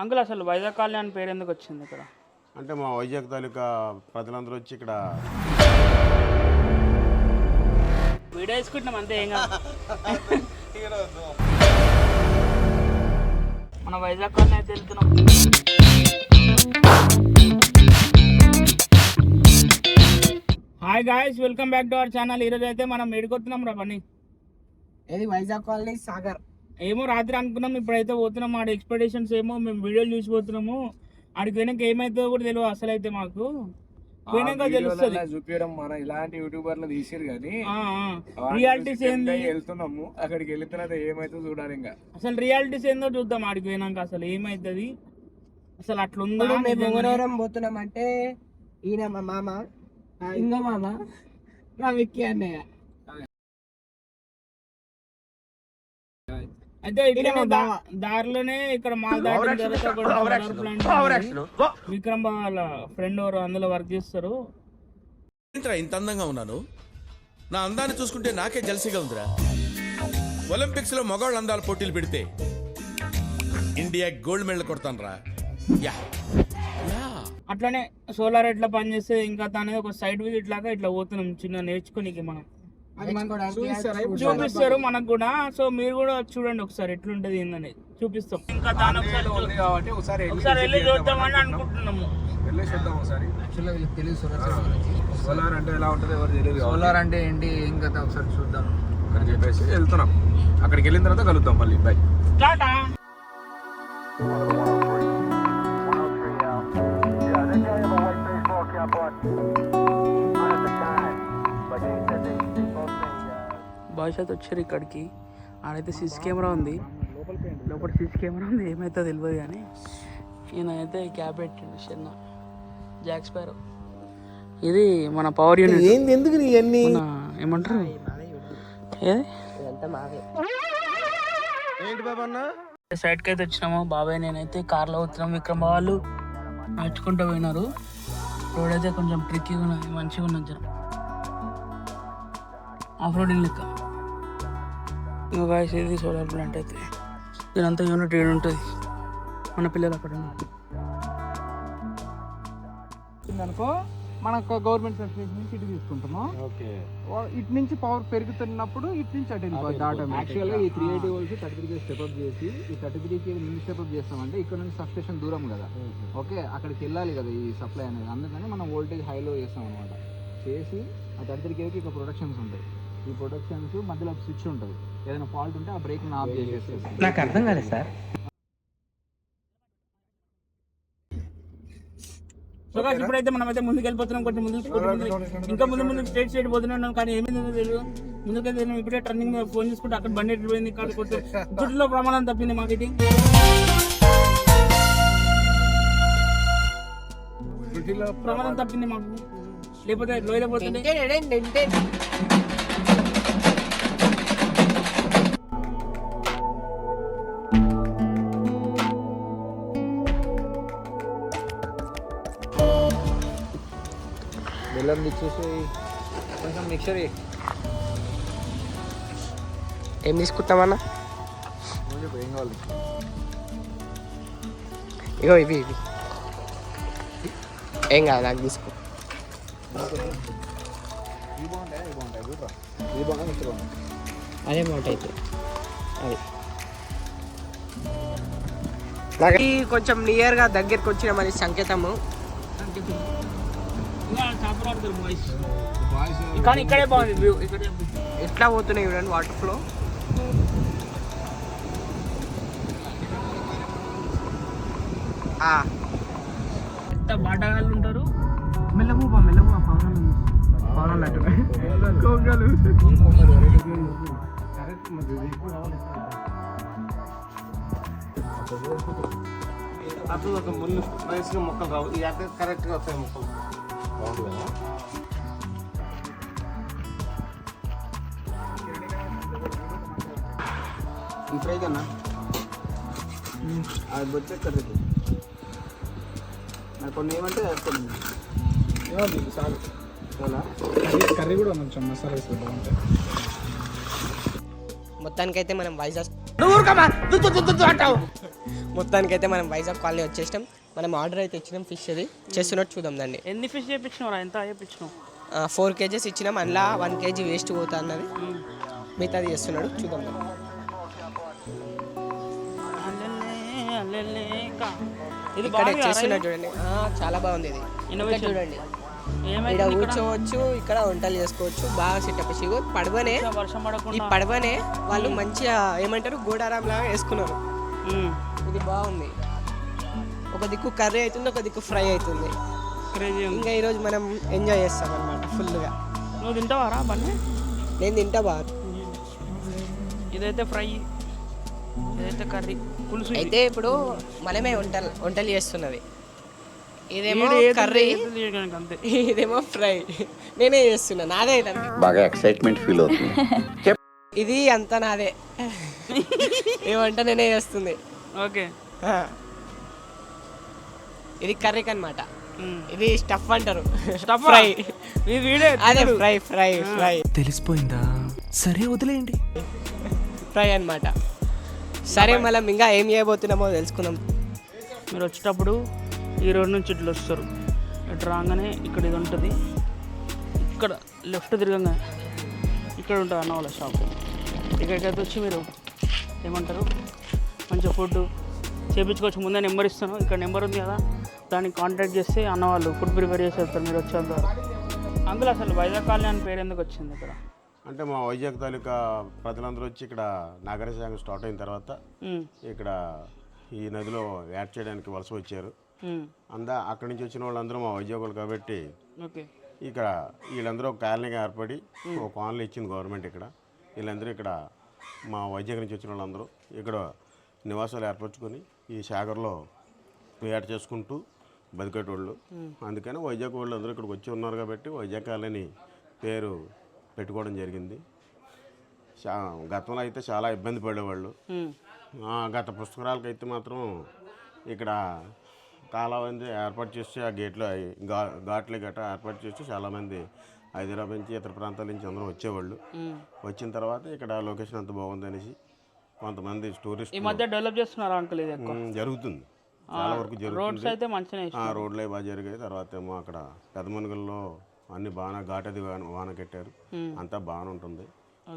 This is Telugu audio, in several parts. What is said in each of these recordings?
అంకుల్ అసలు వైజాగ్ కాలనీ అని పేరు ఎందుకు వచ్చింది ఇక్కడ? అంటే మా వైజాగ్ తాలూకా ప్రజలందరూ వచ్చి ఇక్కడ వీడియో వేసుకుంటున్నాం అంతే, ఏం కాదు. మన వైజాగ్ కాలనీ అయితే వెళ్తున్నాం. Hi guys, welcome back to our channel. ఈరోజు అయితే మనం ఏడుకొస్తున్నాం రా పని. ఏది వైజాగ్ కాలనీ సాగర్. ఏమో రాత్రి అనుకున్నాం, ఇప్పుడైతే పోతున్నాం. ఆడ ఎక్స్పెక్టేషన్స్ ఏమో మేము వీడియోలు చూసిపోతున్నాము. ఆడికి పోయినాక ఏమైతుందో కూడా తెలియదు అసలు. అయితే మాకు పోయినాక తెలుస్తుంది. చూపించడం మన ఇలాంటి యూట్యూబర్లు తీసిరు కానీ రియాలిటీస్ ఏంది, వెళ్తున్నాము అక్కడికి వెళ్ళిన తర్వాత ఏమైతుందో చూడాలి. ఇంకా అసలు రియాలిటీస్ ఏందో చూద్దాం. ఆడికి పోయినాక అసలు ఏమైతుంది, అసలు అట్లుందా. మేము ఎవరెవరం పోతున్నాం అంటే ఈయన మా మామ, ఇంకో మామ నా విక్కీ అన్నయ్య. అయితే దారిలోనే ఇక్కడ మాల్ విక్రమ్ వాళ్ళ ఫ్రెండ్ ఎవరు అందులో వర్క్ చేస్తారు. ఇంత అందంగా ఉన్నాను, నా అందాన్ని చూసుకుంటే నాకే జలసిగా ఉందిరా. ఒలింపిక్స్ లో మగవాళ్ళ అందాల పోటీలు పెడితే ఇండియా గోల్డ్ మెడల్ కొడతాను రా. అట్లనే సోలార్ ఎట్లా పనిచేస్తే ఇంకా అనేది ఒక సైడ్ విజిట్ లాగా ఇట్లా పోతున్నాం, చిన్న నేర్చుకోనికి. మనం చూపిస్తారు మనకు కూడా. సో మీరు కూడా చూడండి ఒకసారి ఎట్లుంటది ఏందని చూపిస్తాం. ఇంకా ఒకసారి వెళ్ళి చూద్దామని అనుకుంటున్నాము. సోలార్ అంటే ఎలా ఉంటుంది ఎవరు తెలియదు. సోలార్ అంటే ఏంటి ఏం కదా ఒకసారి చూద్దాం అని చెప్పేసి వెళ్తున్నాం. అక్కడికి వెళ్ళిన తర్వాత కలుద్దాం మళ్ళీ. బై, టాటా. బాయ్స్ అయితే వచ్చారు ఇక్కడికి. ఆడైతే సీసీ కెమెరా ఉంది, లోపల సీసీ కెమెరా ఉంది. ఏమైతే తెలియదు కానీ ఈయన అయితే క్యాబ్ పెట్టిండు చిన్న జాక్ స్పారో. ఇది మన పవర్ యూనిట్. ఏంది ఎందుకు ఇవన్నీ ఏమంటారు, ఏది ఏంటి బాబా అన్న సైడ్కి అయితే వచ్చినాము. బాబాయ్ నేనైతే కార్లో అవుతున్నాం. విక్రమ్ వాళ్ళు నడుచుకుంటూ పోయినారు. రోడ్ అయితే కొంచెం ట్రిక్కీగా ఉన్నది, మంచిగా ఉన్నది. జనం ఆఫ్ రోడింగ్ లెక్క. ఇంకా గాయస్ ఇది సోలార్ ప్లాంట్ అయితే దీనంతా యూనిట్ ఏడు ఉంటుంది. మన పిల్లలు అక్కడ అనుకో మనకు గవర్నమెంట్ సర్టిఫికేట్ నుంచి ఇటు తీసుకుంటాము. ఇటు నుంచి పవర్ పెరుగుతున్నప్పుడు ఇటు నుంచి అటు వెళ్ళిపోతుంది. యాక్చువల్గా ఈ 380 వోల్ట్స్ 33 స్టెప్అప్ చేసి ఈ 33కి ఎన్ని స్టెప్అప్ చేస్తామంటే ఇక్కడ నుంచి సబ్స్టేషన్ దూరం కదా, ఓకే, అక్కడికి వెళ్ళాలి కదా ఈ సప్లై అనేది. అందుకని మనం వోల్టేజ్ హైలో చేస్తాం అనమాట. చేసి ఆ 33 ఇక్కడ ప్రొడక్షన్స్ ఉంటాయి. ఈ ప్రొడక్షన్స్ మధ్యలో స్విచ్ ఉంటుంది. ఏదైనా ఫాల్ట్ ఉంటే ఆ బ్రేక్ ఆఫ్ చేసేస్తాం. నాకు అర్థం కాలేదు సార్. సో గాయ్స్ ఇప్పుడైతే మనం అయితే ముందుకు వెళ్ళిపోతున్నాం. కొంచెం ముందు ఇంకా ముందు స్ట్రేట్ పోతున్నాం. కానీ ఏమైందో తెలియదు. ముందుకైతే ఇప్పుడే టర్నింగ్ ఫోన్ చేసుకుంటే అక్కడ బండి ఎట్టిపోయింది. ఇక్కడ కొంచెం చుట్టులో ప్రమాదం తప్పింది మాకైతే. ప్రమాదం తప్పింది మాకు, లేకపోతే లోయలో పోతుంది. బెల్లం తెచ్చేసి కొంచెం మిక్చర్ ఏం తీసుకుంటామన్నా? ఏం కావాలి? ఇగో ఇవి ఏం కాదు, నాకు తీసుకో. అదే బాగుంటాయి అది. నాకు కొంచెం నియర్గా దగ్గరికి వచ్చిన మరి సంకేతము. కానీ ఇక్కడే బాగుంది వ్యూ. ఇక్కడే ఎట్లా పోతున్నాయి చూడండి వాటర్ ఫ్లో. ఎంత బాటగాళ్ళు ఉంటారు. మెల్లమూ పవనాలు అప్పుడు ఒక ముళ్ళు వయసులో మొక్కలు రావు. ఈ అక్కడ కరెక్ట్గా వస్తాయి మొక్కలు. బాగుంది కదా. ఈ ఫ్రై కన్నా అది వచ్చే కర్రీ నాకు కొన్ని ఏమంటే కొన్ని సార్ కర్రీ కూడా కొంచెం మసాలా వేసి బాగుంటుంది. మొత్తానికైతే మనం వైజాగ్ మొత్తానికైతే మనం వైజాగ్ కాలనీ వచ్చేసినాం. మనం ఆర్డర్ అయితే ఇచ్చినాం ఫిష్ అది చేస్తున్నట్టు చూద్దాం దాన్ని. ఎన్ని ఫిష్ చేయించినావు ఎంత చేయించినావు? 4 kgs ఇచ్చినాం, అందులో 1 kg వేస్ట్ పోతా అన్నది, మిగతాది చేస్తున్నాడు చూద్దాం. ఇది ఇక్కడ చేస్తున్నాడు చూడండి, చాలా బాగుంది ఇది. ఇక్కడ చూడండి, ఇక్కడ కూర్చోవచ్చు, ఇక్కడ వంటలు చేసుకోవచ్చు, బాగా సెటప్. పడవనే, వర్షం పడకుండా ఈ పడవనే వాళ్ళు మంచిగా ఏమంటారు గోడారాం లాగా వేసుకున్నారు. ఇది బాగుంది. ఒక దిక్కు కర్రీ అవుతుంది, ఒక దిక్కు ఫ్రై అవుతుంది. ఇంకా ఈరోజు మనం ఎంజాయ్ చేస్తాం అన్నమాట ఫుల్గా. నువ్వు తింటావారా బన్నీ? నేను తింటా బాగా. ఇదైతే ఫ్రై, ఇదైతే కర్రీ, పులుసు. అయితే ఇప్పుడు మనమే వంటలు చేస్తున్నది. ఇదేమో కర్రీ, అంతే. ఇదేమో ఫ్రై. నేనే చేస్తున్నా, నాదే బాగా ఎక్సైట్మెంట్ ఫీల్ అవుతుంది. ఇది అంతా నాదే. ఈ వంట నేనే చేస్తుంది. ఓకే, ఇది కర్రీకి అన్నమాట. ఇది స్టఫ్ అంటారు, స్టఫ్ ఫ్రై. అదే ఫ్రై ఫ్రై ఫ్రై తెలిసిపోయిందా? సరే వదిలేయండి. ఫ్రై అన్నమాట. సరే మనం ఇంకా ఏం చేయబోతున్నామో తెలుసుకుందాం. మీరు వచ్చేటప్పుడు ఈ రోడ్ నుంచి ఇట్లా వస్తారు, ఇటు రాగానే ఇక్కడ ఇది ఉంటుంది, ఇక్కడ లెఫ్ట్ తిరగంగా ఇక్కడ ఉంటుంది అన్న వాళ్ళ షాప్. ఇక్కడికైతే వచ్చి మీరు ఏమంటారు మంచిగా ఫుడ్ చేయించుకోవచ్చు. ముందే నెంబర్ ఇస్తాను, ఇక్కడ నెంబర్ ఉంది కదా, దానికి కాంటాక్ట్ చేస్తే అన్న వాళ్ళు ఫుడ్ ప్రిపేర్ చేసి వెళ్తారు మీరు వచ్చేంత. అందులో అసలు వైజాగ్ కాలనీ అని పేరు ఎందుకు వచ్చింది ఇక్కడ? అంటే మా వైజాగ్ తాలూకా ప్రజలందరూ వచ్చి ఇక్కడ నాగరసాగం స్టార్ట్ అయిన తర్వాత ఇక్కడ ఈ నదిలో యాడ్ చేయడానికి వలస వచ్చారు. అక్కడి నుంచి వచ్చిన వాళ్ళందరూ మా వైజాగ్ వాళ్ళు కాబట్టి ఇక్కడ వీళ్ళందరూ ఒక కాలనీగా ఏర్పడి ఒక కాలనీ ఇచ్చింది గవర్నమెంట్. ఇక్కడ వీళ్ళందరూ ఇక్కడ మా వైజాగ్ నుంచి వచ్చిన వాళ్ళందరూ ఇక్కడ నివాసాలు ఏర్పరచుకొని ఈ సాగర్లో వేట చేసుకుంటూ బతికేటోళ్ళు. అందుకని వైజాగ్ వాళ్ళు అందరూ ఇక్కడికి వచ్చి ఉన్నారు కాబట్టి వైజాగ్ కాలనీ పేరు పెట్టుకోవడం జరిగింది. గతంలో అయితే చాలా ఇబ్బంది పడేవాళ్ళు. గత పుస్తకాలకైతే మాత్రం ఇక్కడ కాలావంది ఏర్పాటు చేసి ఆ గేట్లో ఘాట్లే గట్ట ఏర్పాటు చేసి చాలామంది హైదరాబాద్ నుంచి ఇతర ప్రాంతాల నుంచి అందరూ వచ్చేవాళ్ళు. వచ్చిన తర్వాత ఇక్కడ లొకేషన్ అంత బాగుంది అనేసి కొంతమంది టూరిస్ట్ ఈ మధ్య డెవలప్ చేస్తున్నారు అంకుల్. ఇది జరుగుతుంది, చాలా వరకు జరుగుతుంది. రోడ్స్ అయితే మంచిగా, రోడ్లు బాగా జరిగాయి. తర్వాత ఏమో అక్కడ పెదమనుగుల్లో అన్ని బాగా ఘాటది వాన కట్టారు, అంతా బాగానే ఉంటుంది.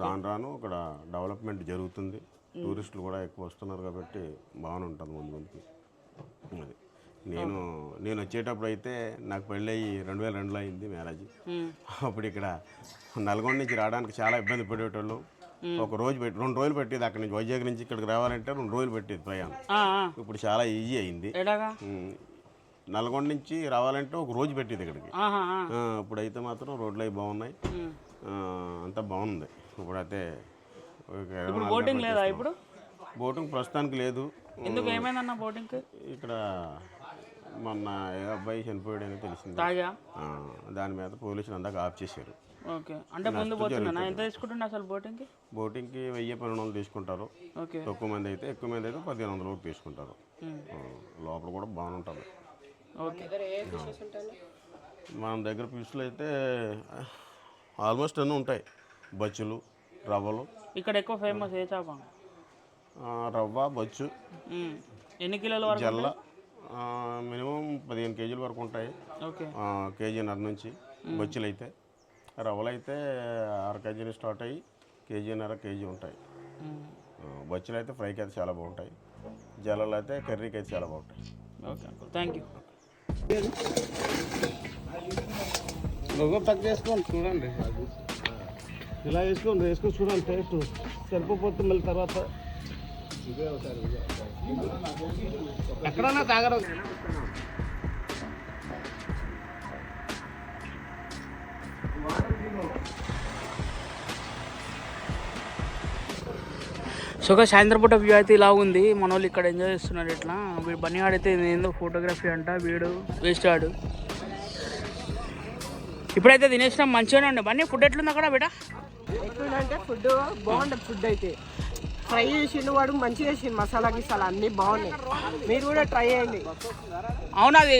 రాను రాను ఇక్కడ డెవలప్మెంట్ జరుగుతుంది, టూరిస్టులు కూడా ఎక్కువ వస్తున్నారు కాబట్టి బాగానే ఉంటుంది ముందు ముందుకి. అది నేను వచ్చేటప్పుడు అయితే నాకు పెళ్ళి అయ్యి 2002లో అయింది మ్యారేజ్. అప్పుడు ఇక్కడ నల్గొండ నుంచి రావడానికి చాలా ఇబ్బంది పడేటోళ్ళు. ఒక రోజు 2 రోజులు పెట్టేది. అక్కడ నుంచి వైజాగ్ నుంచి ఇక్కడికి రావాలంటే 2 రోజులు పెట్టేది ప్రయాణం. ఇప్పుడు చాలా ఈజీ అయింది. నల్గొండ నుంచి రావాలంటే ఒక రోజు పెట్టేది ఇక్కడికి. ఇప్పుడైతే మాత్రం రోడ్లు అవి బాగున్నాయి, అంతా బాగుంది. ఇప్పుడైతే బోటింగ్ లేదా? ఇప్పుడు బోటింగ్ ప్రస్తుతానికి లేదు. ఎందుకు, ఏమైందన్న బోటింగ్? ఇక్కడ మొన్న ఏ అబ్బాయి చనిపోయాడని తెలిసింది. దాని మీద పోలీసులు అందాక ఆఫ్ చేశారు. ఓకే, అంటే ముందు పోతున్నా ఎంత తీసుకుంటుండే అసలు బోటింగ్కి? బోటింగ్కి 1000-1200 తీసుకుంటారు. తక్కువ మంది అయితే, ఎక్కువ మంది అయితే 1500 వరకు తీసుకుంటారు. లోపల కూడా బాగుంటుంది. మన దగ్గర పీసులు అయితే ఆల్మోస్ట్ అన్నీ ఉంటాయి. బచ్చులు, రవ్వలు. ఇక్కడ ఎక్కువ ఫేమస్ ఏ చేప? రవ్వ, బచ్చు. ఎన్ని కిలోల వరకు? జల్ల మినిమం 15 కేజీల వరకు ఉంటాయి. కేజీన్నర నుంచి. బచ్చులు అయితే, రవ్వలు అయితే 1/2 కేజీ స్టార్ట్ అయ్యి కేజీన్నర కేజీ ఉంటాయి. బచ్చులు అయితే ఫ్రైకి అయితే చాలా బాగుంటాయి. జల్లలు అయితే కర్రీకి అయితే చాలా బాగుంటాయి. Okay, thank you. Logo pack చేసుకోండి, చూడండి. ఇలా వేసుకొని చూడండి, టేస్ట్ సరిపోతుంది. మళ్ళీ తర్వాత ఎక్కడన్నా తాగడం. సో సాయంత్రం పూట వ్యూ అయితే ఇలా ఉంది. మన వాళ్ళు ఇక్కడ ఎంజాయ్ చేస్తున్నారు. ఇట్లా బన్నీ ఆడైతే ఏందో ఫోటోగ్రఫీ అంట, వీడు వేస్ట్ ఆడు. ఇప్పుడైతే తినేసినాం, మంచిగానే ఉండే. బన్నీ ఫుడ్ ఎట్లుంది అక్కడ బేటా? ఎట్లుందంటే ఫుడ్ బాగుంటుంది. ఫుడ్ అయితే ఫ్రై చేసిండు వాడు, మంచిగా చేసిండు. మసాలా గిసాలా అన్నీ బాగున్నాయి. మీరు కూడా ట్రై చేయండి. అవునా? అది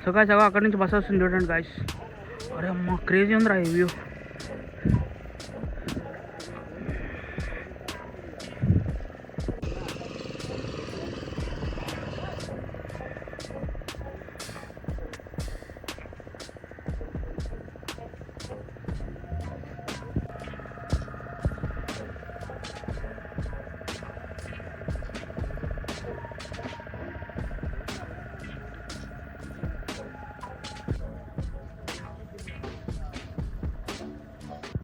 సగా అక్కడ నుంచి బస్ వస్తుంది చూడండి గాయస్. అరే అమ్మ, క్రేజీ ఉందిరా ఈ వ్యూ.